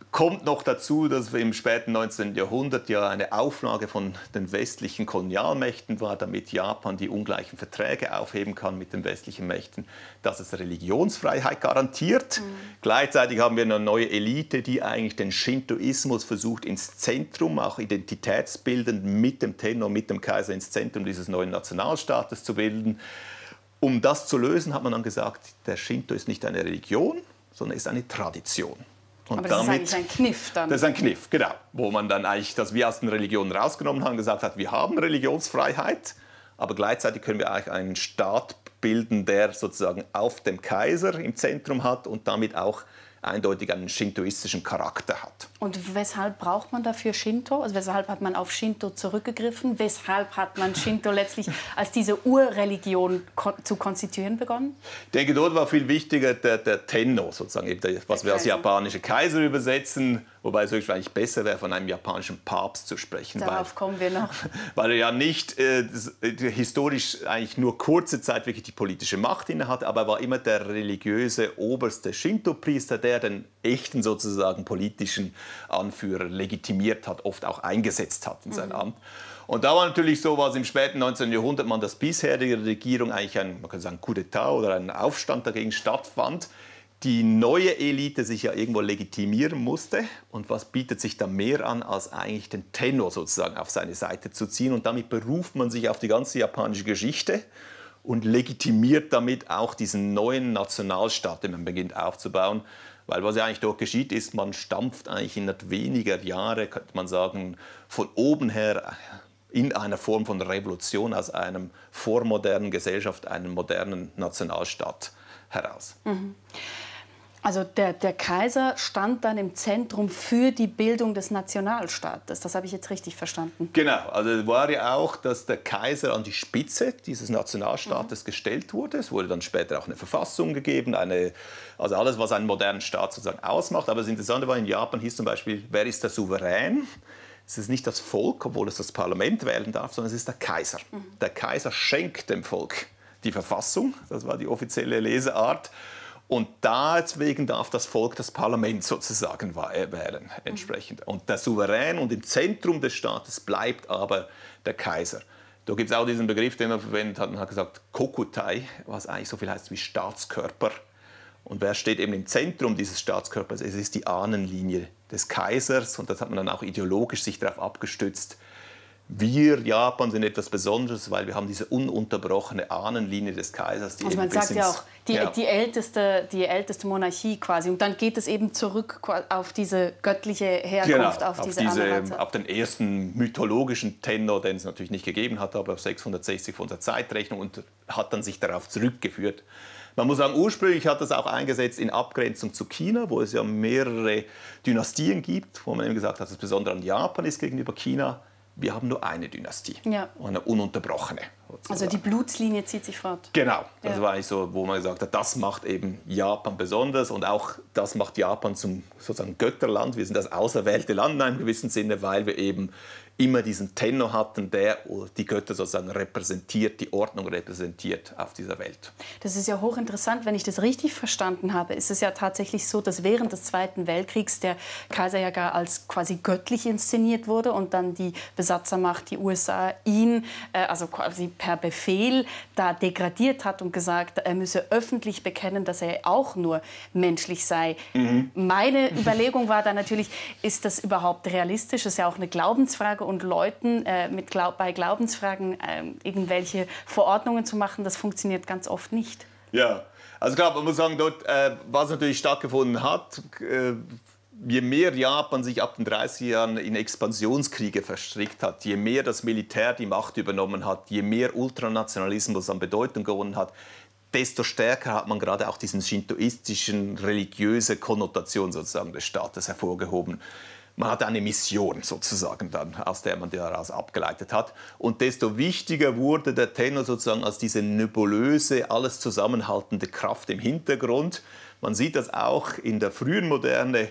Kommt noch dazu, dass im späten 19. Jahrhundert ja eine Auflage von den westlichen Kolonialmächten war, damit Japan die ungleichen Verträge aufheben kann mit den westlichen Mächten, dass es Religionsfreiheit garantiert. Gleichzeitig haben wir eine neue Elite, die eigentlich den Shintoismus versucht ins Zentrum, auch identitätsbildend mit dem Tenno, mit dem Kaiser ins Zentrum dieses neuen Nationalstaates zu bilden. Um das zu lösen, hat man dann gesagt, der Shinto ist nicht eine Religion, sondern ist eine Tradition. Und aber das ist eigentlich ein Kniff dann. Das ist ein Kniff, genau. Wo man dann eigentlich das wie aus den Religionen rausgenommen haben, gesagt hat, wir haben Religionsfreiheit, aber gleichzeitig können wir eigentlich einen Staat bilden, der sozusagen auf dem Kaiser im Zentrum hat und damit auch eindeutig einen shintoistischen Charakter hat. Und weshalb braucht man dafür Shinto? Also weshalb hat man auf Shinto zurückgegriffen? Weshalb hat man Shinto letztlich als diese Urreligion zu konstituieren begonnen? Ich denke, dort war viel wichtiger der Tenno, sozusagen, was wir als japanische Kaiser übersetzen, wobei es eigentlich besser wäre, von einem japanischen Papst zu sprechen. Darauf kommen wir noch. Weil er ja nicht historisch eigentlich nur kurze Zeit wirklich die politische Macht inne hatte, aber er war immer der religiöse oberste Shinto-Priester, der den echten sozusagen politischen Anführer legitimiert hat, oft auch eingesetzt hat in sein Amt. Und da war natürlich so, was im späten 19. Jahrhundert man das bisherige Regierung eigentlich man kann sagen, Coup d'État oder einen Aufstand dagegen stattfand, die neue Elite sich ja irgendwo legitimieren musste. Und was bietet sich da mehr an, als eigentlich den Tenno sozusagen auf seine Seite zu ziehen? Und damit beruft man sich auf die ganze japanische Geschichte und legitimiert damit auch diesen neuen Nationalstaat, den man beginnt aufzubauen. Weil was ja eigentlich dort geschieht, ist, man stampft eigentlich innerhalb weniger Jahre, könnte man sagen, von oben her in einer Form von Revolution aus einer vormodernen Gesellschaft, einen modernen Nationalstaat heraus. Also der Kaiser stand dann im Zentrum für die Bildung des Nationalstaates. Das habe ich jetzt richtig verstanden. Genau. Also es war ja auch, dass der Kaiser an die Spitze dieses Nationalstaates gestellt wurde. Es wurde dann später auch eine Verfassung gegeben, also alles, was einen modernen Staat sozusagen ausmacht. Aber das Interessante war, in Japan hieß zum Beispiel, wer ist der Souverän? Es ist nicht das Volk, obwohl es das Parlament wählen darf, sondern es ist der Kaiser. Der Kaiser schenkt dem Volk die Verfassung. Das war die offizielle Leseart. Und deswegen darf das Volk das Parlament sozusagen wählen entsprechend. Und der Souverän und im Zentrum des Staates bleibt aber der Kaiser. Da gibt es auch diesen Begriff, den man verwendet hat, und hat gesagt Kokutai, was eigentlich so viel heißt wie Staatskörper. Und wer steht eben im Zentrum dieses Staatskörpers? Es ist die Ahnenlinie des Kaisers. Und das hat man dann auch ideologisch sich darauf abgestützt. Wir, Japan, sind etwas Besonderes, weil wir haben diese ununterbrochene Ahnenlinie des Kaisers. Die also man sagt ja auch, die älteste Monarchie quasi. Und dann geht es eben zurück auf diese göttliche Herkunft, genau, auf den ersten mythologischen Tenno, den es natürlich nicht gegeben hat, aber auf 660 von unserer Zeitrechnung und hat dann sich darauf zurückgeführt. Man muss sagen, ursprünglich hat das auch eingesetzt in Abgrenzung zu China, wo es ja mehrere Dynastien gibt, wo man eben gesagt hat, dass das Besondere an Japan ist gegenüber China. Wir haben nur eine Dynastie, eine ununterbrochene. Sozusagen. Also die Blutslinie zieht sich fort. Genau, das war eigentlich so, wo man gesagt hat, das macht eben Japan besonders und auch das macht Japan zum sozusagen Götterland. Wir sind das auserwählte Land in einem gewissen Sinne, weil wir eben immer diesen Tenno hatten, der die Götter sozusagen repräsentiert, die Ordnung repräsentiert auf dieser Welt. Das ist ja hochinteressant. Wenn ich das richtig verstanden habe, ist es ja tatsächlich so, dass während des Zweiten Weltkriegs der Kaiser ja gar als quasi göttlich inszeniert wurde und dann die Besatzermacht, die USA, ihn also quasi per Befehl da degradiert hat und gesagt, er müsse öffentlich bekennen, dass er auch nur menschlich sei. Meine Überlegung war dann natürlich, ist das überhaupt realistisch? Das ist ja auch eine Glaubensfrage. Und Leuten bei Glaubensfragen irgendwelche Verordnungen zu machen, das funktioniert ganz oft nicht. Ja, also klar, man muss sagen, dort, was natürlich stattgefunden hat, je mehr Japan sich ab den 30er Jahren in Expansionskriege verstrickt hat, je mehr das Militär die Macht übernommen hat, je mehr Ultranationalismus an Bedeutung gewonnen hat, desto stärker hat man gerade auch diesen shintoistischen, religiöse Konnotation sozusagen des Staates hervorgehoben. Man hatte eine Mission sozusagen dann, aus der man daraus abgeleitet hat. Und desto wichtiger wurde der Tenno sozusagen als diese nebulöse, alles zusammenhaltende Kraft im Hintergrund. Man sieht das auch in der frühen Moderne,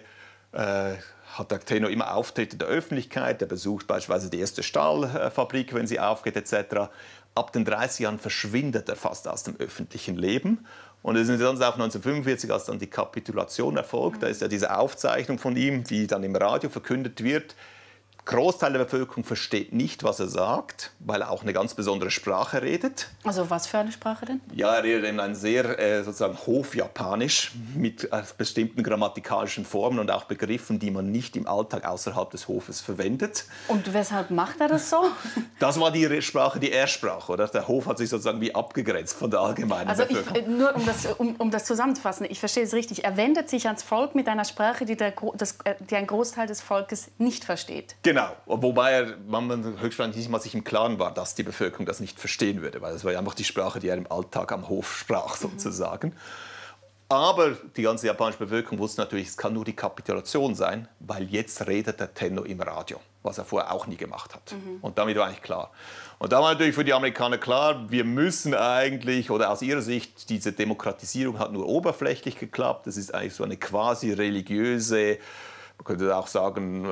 hat der Tenno immer Auftritte in der Öffentlichkeit. Er besucht beispielsweise die erste Stahlfabrik, wenn sie aufgeht etc. Ab den 30 Jahren verschwindet er fast aus dem öffentlichen Leben. Und es ist dann auch 1945, als dann die Kapitulation erfolgt, da ist ja diese Aufzeichnung von ihm, die dann im Radio verkündet wird. Großteil der Bevölkerung versteht nicht, was er sagt, weil er auch eine ganz besondere Sprache redet. Also was für eine Sprache denn? Ja, er redet in ein sehr sozusagen Hofjapanisch mit bestimmten grammatikalischen Formen und auch Begriffen, die man nicht im Alltag außerhalb des Hofes verwendet. Und weshalb macht er das so? Das war die Sprache, die er sprach, oder? Der Hof hat sich sozusagen wie abgegrenzt von der allgemeinen Bevölkerung. Nur um das zusammenzufassen, ich verstehe es richtig. Er wendet sich ans Volk mit einer Sprache, die ein Großteil des Volkes nicht versteht. Genau, wobei man höchstwahrscheinlich nicht mal sich im Klaren war, dass die Bevölkerung das nicht verstehen würde, weil das war ja einfach die Sprache, die er im Alltag am Hof sprach sozusagen. Aber die ganze japanische Bevölkerung wusste natürlich, es kann nur die Kapitulation sein, weil jetzt redet der Tenno im Radio, was er vorher auch nie gemacht hat. Und damit war eigentlich klar. Und da war natürlich für die Amerikaner klar, wir müssen eigentlich, oder aus ihrer Sicht, diese Demokratisierung hat nur oberflächlich geklappt. Das ist eigentlich so eine quasi religiöse, man könnte auch sagen,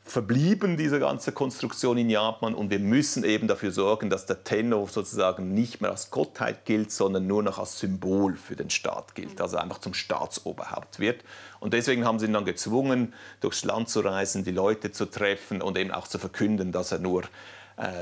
verblieben, diese ganze Konstruktion in Japan. Und wir müssen eben dafür sorgen, dass der Tenno sozusagen nicht mehr als Gottheit gilt, sondern nur noch als Symbol für den Staat gilt. Also einfach zum Staatsoberhaupt wird. Und deswegen haben sie ihn dann gezwungen, durchs Land zu reisen, die Leute zu treffen und eben auch zu verkünden, dass er nur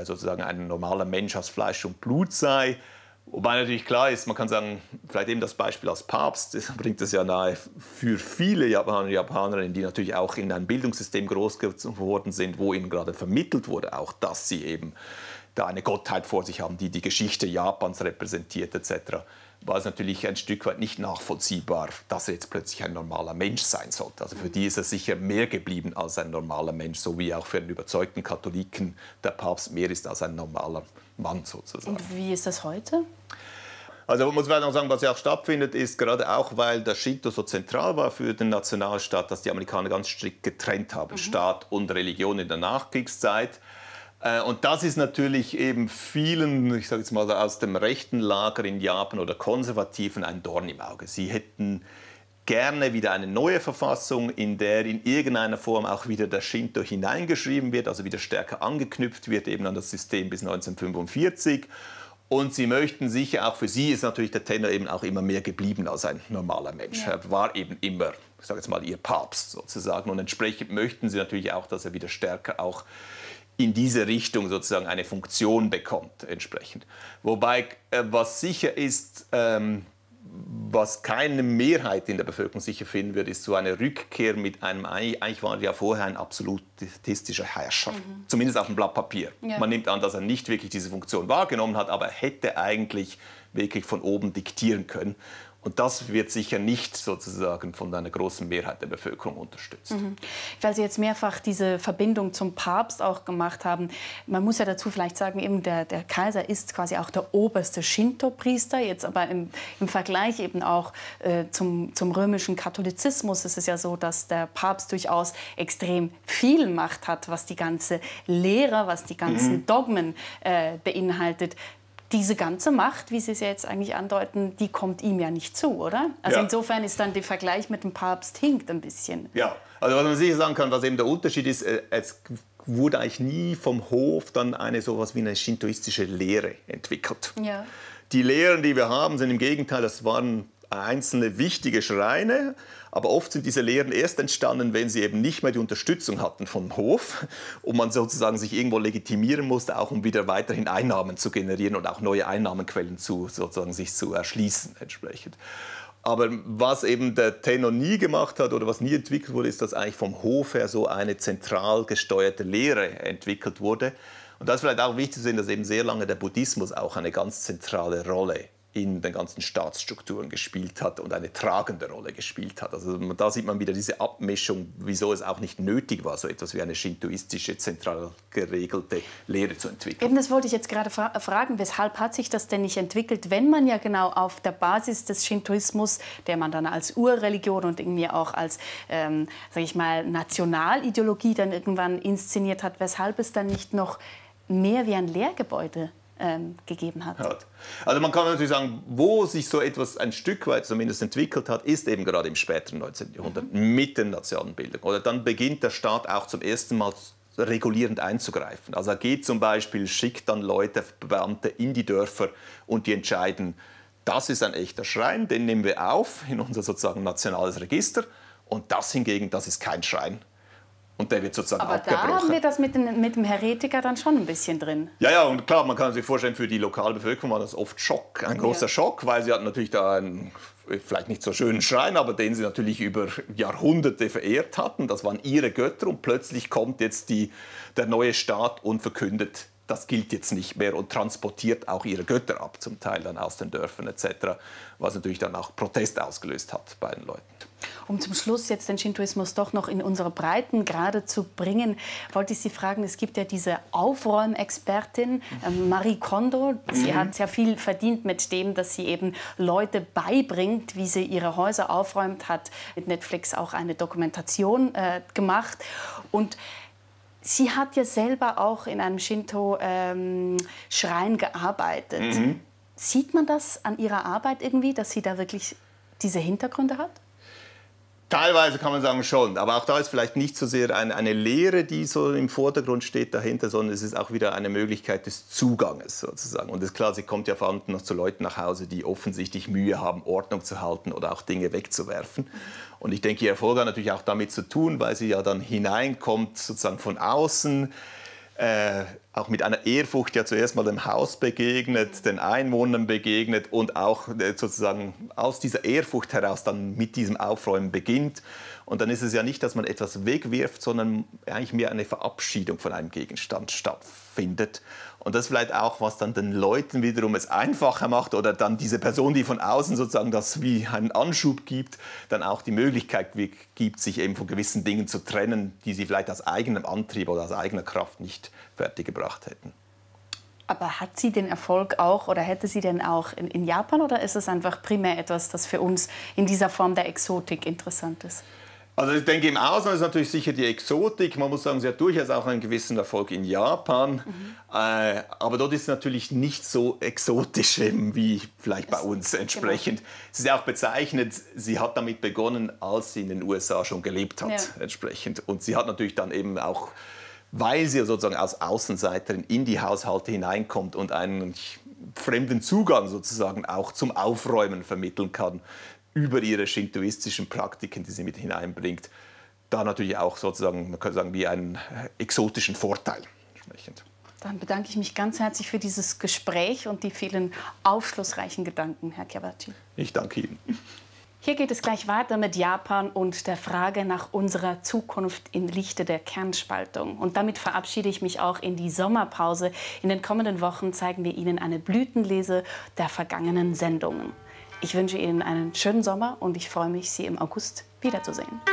sozusagen ein normaler Mensch aus Fleisch und Blut sei. Wobei natürlich klar ist, man kann sagen, vielleicht eben das Beispiel als Papst, das bringt es ja nahe für viele Japaner und Japanerinnen, die natürlich auch in einem Bildungssystem groß geworden sind, wo ihnen gerade vermittelt wurde, auch dass sie eben da eine Gottheit vor sich haben, die die Geschichte Japans repräsentiert etc., war es natürlich ein Stück weit nicht nachvollziehbar, dass er jetzt plötzlich ein normaler Mensch sein sollte. Also für die ist er sicher mehr geblieben als ein normaler Mensch, so wie auch für einen überzeugten Katholiken der Papst mehr ist als ein normaler Mann sozusagen. Und wie ist das heute? Also muss man noch sagen, was ja auch stattfindet, ist gerade auch, weil der Shinto so zentral war für den Nationalstaat, dass die Amerikaner ganz strikt getrennt haben, Staat und Religion in der Nachkriegszeit. Und das ist natürlich eben vielen, ich sage jetzt mal aus dem rechten Lager in Japan oder Konservativen ein Dorn im Auge. Sie hätten gerne wieder eine neue Verfassung, in der in irgendeiner Form auch wieder der Shinto hineingeschrieben wird, also wieder stärker angeknüpft wird eben an das System bis 1945. Und sie möchten sicher, auch für sie ist natürlich der Tenno eben auch immer mehr geblieben als ein normaler Mensch. Ja. Er war eben immer, ich sage jetzt mal, ihr Papst sozusagen. Und entsprechend möchten sie natürlich auch, dass er wieder stärker auch in diese Richtung sozusagen eine Funktion bekommt entsprechend. Wobei, was sicher ist, was keine Mehrheit in der Bevölkerung sicher finden wird, ist so eine Rückkehr mit einem, eigentlich war er ja vorher ein absolutistischer Herrscher, zumindest auf dem Blatt Papier. Ja. Man nimmt an, dass er nicht wirklich diese Funktion wahrgenommen hat, aber er hätte eigentlich wirklich von oben diktieren können. Und das wird sicher nicht sozusagen von einer großen Mehrheit der Bevölkerung unterstützt. Weil Sie jetzt mehrfach diese Verbindung zum Papst auch gemacht haben. Man muss ja dazu vielleicht sagen, eben der Kaiser ist quasi auch der oberste Shinto-Priester. Jetzt aber im Vergleich eben auch zum römischen Katholizismus ist es ja so, dass der Papst durchaus extrem viel Macht hat, was die ganze Lehre, was die ganzen Dogmen beinhaltet. Diese ganze Macht, wie Sie es ja jetzt eigentlich andeuten, die kommt ihm ja nicht zu, oder? Also ja. Insofern ist dann der Vergleich mit dem Papst hinkt ein bisschen. Ja, also was man sicher sagen kann, was eben der Unterschied ist, es wurde eigentlich nie vom Hof dann sowas wie eine shintoistische Lehre entwickelt. Ja. Die Lehren, die wir haben, sind im Gegenteil, das waren einzelne wichtige Schreine, aber oft sind diese Lehren erst entstanden, wenn sie eben nicht mehr die Unterstützung hatten vom Hof und man sozusagen sich irgendwo legitimieren musste, auch um wieder weiterhin Einnahmen zu generieren und auch neue Einnahmenquellen sozusagen sich zu erschließen entsprechend. Aber was eben der Tenno nie gemacht hat oder was nie entwickelt wurde, ist, dass eigentlich vom Hof her so eine zentral gesteuerte Lehre entwickelt wurde. Und das ist vielleicht auch wichtig zu sehen, dass eben sehr lange der Buddhismus auch eine ganz zentrale Rolle in den ganzen Staatsstrukturen gespielt hat und eine tragende Rolle gespielt hat. Also da sieht man wieder diese Abmischung, wieso es auch nicht nötig war, so etwas wie eine shintoistische, zentral geregelte Lehre zu entwickeln. Eben, das wollte ich jetzt gerade fragen, weshalb hat sich das denn nicht entwickelt, wenn man ja genau auf der Basis des Shintoismus, der man dann als Urreligion und irgendwie auch als, sage ich mal, Nationalideologie dann irgendwann inszeniert hat, weshalb es dann nicht noch mehr wie ein Lehrgebäude gegeben hat. Also man kann natürlich sagen, wo sich so etwas ein Stück weit zumindest entwickelt hat, ist eben gerade im späteren 19. Jahrhundert mit den Nationenbildungen. Oder dann beginnt der Staat auch zum ersten Mal regulierend einzugreifen. Also er geht zum Beispiel, schickt dann Leute, Beamte in die Dörfer und die entscheiden, das ist ein echter Schrein, den nehmen wir auf in unser sozusagen nationales Register und das hingegen, das ist kein Schrein. Und der wird sozusagen abgebrochen. Aber da haben wir das mit dem Heretiker dann schon ein bisschen drin. Ja, und klar, man kann sich vorstellen, für die lokale Bevölkerung war das oft Schock, ein großer Schock, weil sie hatten natürlich da einen vielleicht nicht so schönen Schrein, aber den sie natürlich über Jahrhunderte verehrt hatten. Das waren ihre Götter und plötzlich kommt jetzt der neue Staat und verkündet, das gilt jetzt nicht mehr und transportiert auch ihre Götter ab, zum Teil dann aus den Dörfern etc., was natürlich dann auch Protest ausgelöst hat bei den Leuten. Um zum Schluss jetzt den Shintoismus doch noch in unsere Breiten gerade zu bringen, wollte ich Sie fragen, es gibt ja diese Aufräumexpertin Marie Kondo. Sie hat sehr viel verdient mit dem, dass sie eben Leute beibringt, wie sie ihre Häuser aufräumt, hat mit Netflix auch eine Dokumentation gemacht. Und sie hat ja selber auch in einem Shinto-Schrein gearbeitet. Sieht man das an ihrer Arbeit irgendwie, dass sie da wirklich diese Hintergründe hat? Teilweise kann man sagen schon, aber auch da ist vielleicht nicht so sehr eine Lehre, die so im Vordergrund steht dahinter, sondern es ist auch wieder eine Möglichkeit des Zuganges sozusagen. Und es ist klar, sie kommt ja vor allem noch zu Leuten nach Hause, die offensichtlich Mühe haben, Ordnung zu halten oder auch Dinge wegzuwerfen. Und ich denke, ihr Erfolg hat natürlich auch damit zu tun, weil sie ja dann hineinkommt sozusagen von außen, auch mit einer Ehrfurcht ja zuerst mal dem Haus begegnet, den Einwohnern begegnet und auch sozusagen aus dieser Ehrfurcht heraus dann mit diesem Aufräumen beginnt. Und dann ist es ja nicht, dass man etwas wegwirft, sondern eigentlich mehr eine Verabschiedung von einem Gegenstand stattfindet. Und das ist vielleicht auch, was dann den Leuten wiederum es einfacher macht oder dann diese Person, die von außen sozusagen das wie einen Anschub gibt, dann auch die Möglichkeit gibt, sich eben von gewissen Dingen zu trennen, die sie vielleicht aus eigenem Antrieb oder aus eigener Kraft nicht fertiggebracht hätten. Aber hat sie den Erfolg auch oder hätte sie den auch in Japan oder ist es einfach primär etwas, das für uns in dieser Form der Exotik interessant ist? Also ich denke, im Ausland ist natürlich sicher die Exotik. Man muss sagen, sie hat durchaus auch einen gewissen Erfolg in Japan. Aber dort ist es natürlich nicht so exotisch wie vielleicht bei uns entsprechend. Genau. Es ist ja auch bezeichnet, sie hat damit begonnen, als sie in den USA schon gelebt hat. Entsprechend. Und sie hat natürlich dann eben auch, weil sie sozusagen als Außenseiterin in die Haushalte hineinkommt und einen fremden Zugang sozusagen auch zum Aufräumen vermitteln kann, über ihre shintoistischen Praktiken, die sie mit hineinbringt, da natürlich auch sozusagen, man könnte sagen, wie einen exotischen Vorteil entsprechend. Dann bedanke ich mich ganz herzlich für dieses Gespräch und die vielen aufschlussreichen Gedanken, Herr Chiavarchi. Ich danke Ihnen. Hier geht es gleich weiter mit Japan und der Frage nach unserer Zukunft im Lichte der Kernspaltung. Und damit verabschiede ich mich auch in die Sommerpause. In den kommenden Wochen zeigen wir Ihnen eine Blütenlese der vergangenen Sendungen. Ich wünsche Ihnen einen schönen Sommer und ich freue mich, Sie im August wiederzusehen.